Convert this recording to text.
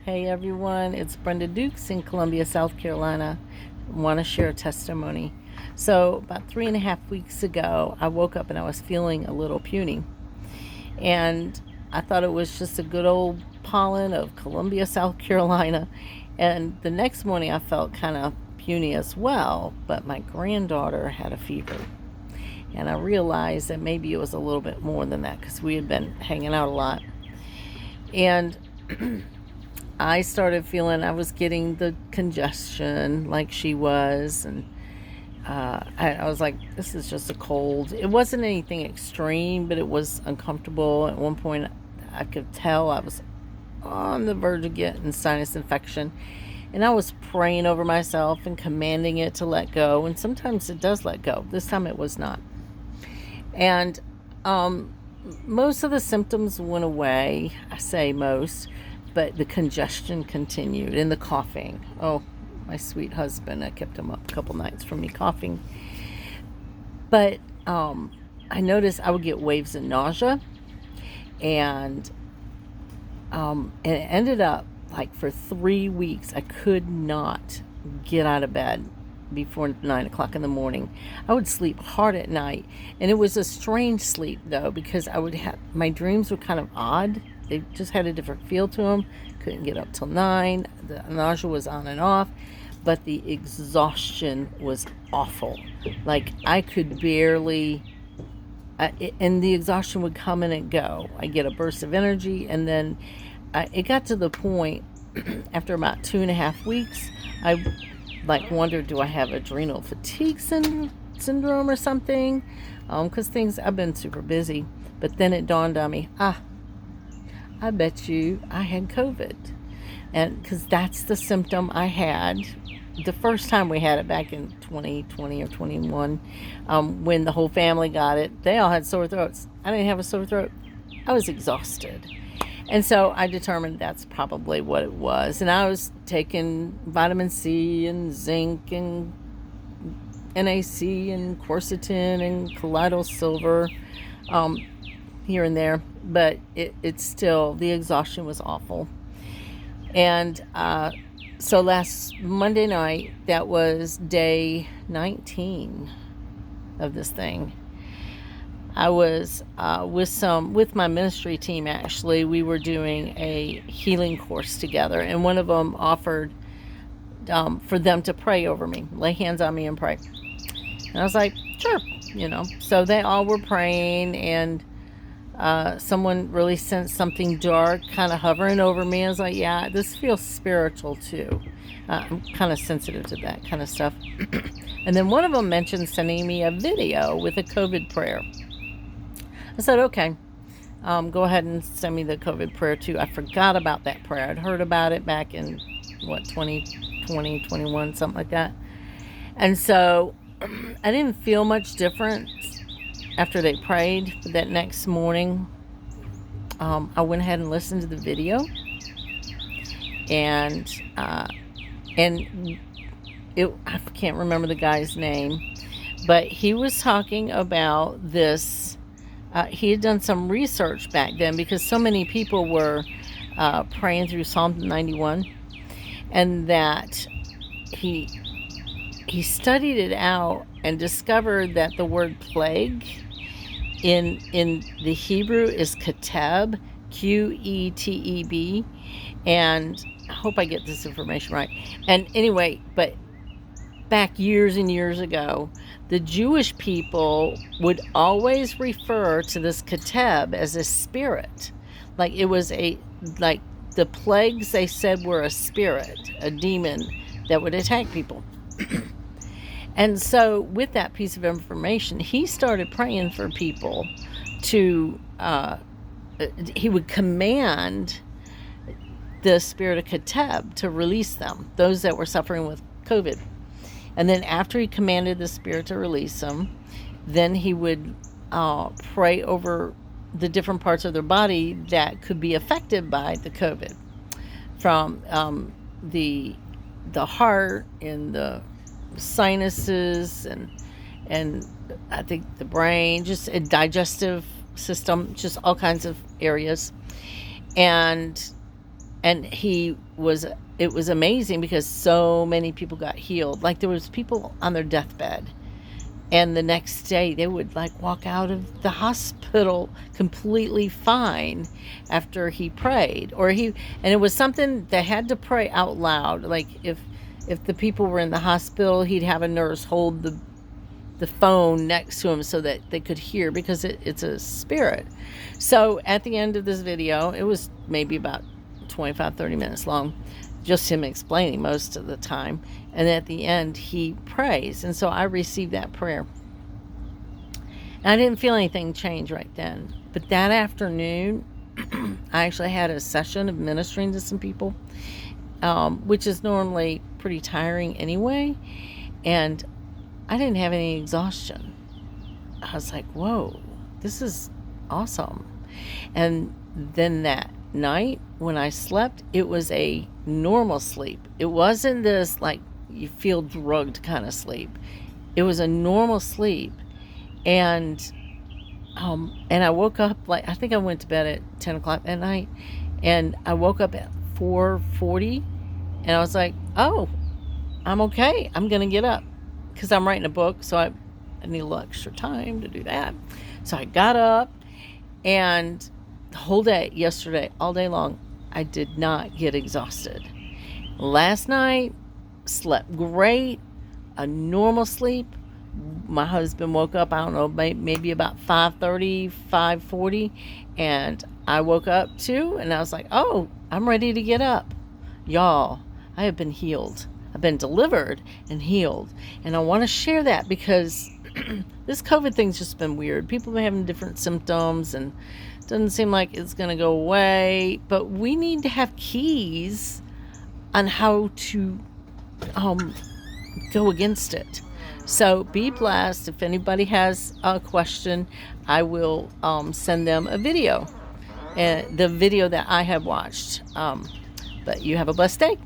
Hey everyone, it's Brenda Dukes in Columbia, South Carolina. I want to share a testimony. So, about 3.5 weeks ago, I woke up and I was feeling a little puny. And I thought it was just a good old pollen of Columbia, South Carolina. And the next morning, I felt kind of puny as well, but my granddaughter had a fever. And I realized that maybe it was a little bit more than that because we had been hanging out a lot. And I started feeling I was getting the congestion like she was, and I was like, this is just a cold. It wasn't anything extreme, but it was uncomfortable. At one point, I could tell I was on the verge of getting sinus infection, and I was praying over myself and commanding it to let go, and sometimes it does let go. This time it was not. And most of the symptoms went away. I say most, but the congestion continued and the coughing. Oh, my sweet husband, I kept him up a couple nights from me coughing. But I noticed I would get waves of nausea, and it ended up like for 3 weeks I could not get out of bed before 9 o'clock in the morning. I would sleep hard at night, and it was a strange sleep though, because I would have, my dreams were kind of odd. They just had a different feel to them. Couldn't get up till 9. The nausea was on and off, but the exhaustion was awful. Like I could barely, and the exhaustion would come and it go. I get a burst of energy, and then it got to the point after about 2.5 weeks, I wondered, do I have adrenal fatigue syndrome or something? Because I've been super busy. But then it dawned on me, I bet you I had COVID. And because that's the symptom I had the first time we had it back in 2020 or 21, when the whole family got it. They all had sore throats. I didn't have a sore throat. I was exhausted. And so I determined that's probably what it was. And I was taking vitamin C and zinc and NAC and quercetin and colloidal silver here and there. But it's still, the exhaustion was awful. And so last Monday night, that was day 19 of this thing. I was with my ministry team. Actually, we were doing a healing course together, and one of them offered for them to pray over me, lay hands on me and pray. And I was like, sure, So they all were praying, and someone really sensed something dark kind of hovering over me. I was like, yeah, this feels spiritual too. I'm kind of sensitive to that kind of stuff. And then one of them mentioned sending me a video with a COVID prayer. I said, okay, go ahead and send me the COVID prayer too. I forgot about that prayer. I'd heard about it back in 2020, 21, something like that. And so I didn't feel much different after they prayed. But that next morning, I went ahead and listened to the video, and I can't remember the guy's name, but he was talking about this. He had done some research back then because so many people were praying through Psalm 91, and that he studied it out and discovered that the word plague in the Hebrew is keteb, Qeteb, and I hope I get this information right. And anyway, but back years and years ago, the Jewish people would always refer to this keteb as a spirit. Like it was like the plagues, they said, were a spirit, a demon that would attack people. And so with that piece of information, he started praying for people to, he would command the spirit of keteb to release them, those that were suffering with COVID. And then after he commanded the spirit to release them, then he would pray over the different parts of their body that could be affected by the COVID, from the heart and the sinuses and I think the brain, just a digestive system, just all kinds of areas. And he was it was amazing because so many people got healed. Like there was people on their deathbed, and the next day they would like walk out of the hospital completely fine after he prayed. And it was something they had to pray out loud. Like if the people were in the hospital, he'd have a nurse hold the phone next to him so that they could hear, because it's a spirit. So at the end of this video, it was maybe about 25-30 minutes long, just him explaining most of the time, and at the end he prays. And so I received that prayer, and I didn't feel anything change right then. But that afternoon I actually had a session of ministering to some people, which is normally pretty tiring anyway, and I didn't have any exhaustion. I was like, whoa, this is awesome. And then that night when I slept, it was a normal sleep. It wasn't this like you feel drugged kind of sleep. It was a normal sleep. And I woke up, like, I think I went to bed at 10 o'clock at night, and I woke up at 4:40, and I was like, oh, I'm okay. I'm going to get up, because I'm writing a book, so I need a little extra time to do that. So I got up, and the whole day, yesterday, all day long, I did not get exhausted. Last night, slept great, a normal sleep. My husband woke up, I don't know, maybe about 5:30, 5:40, and I woke up too, and I was like, oh, I'm ready to get up. Y'all, I have been healed. I've been delivered and healed, and I want to share that because this COVID thing's just been weird. People have been having different symptoms, and it doesn't seem like it's going to go away, but we need to have keys on how to go against it. So be blessed. If anybody has a question, I will send them a video, the video that I have watched. But you have a blessed day.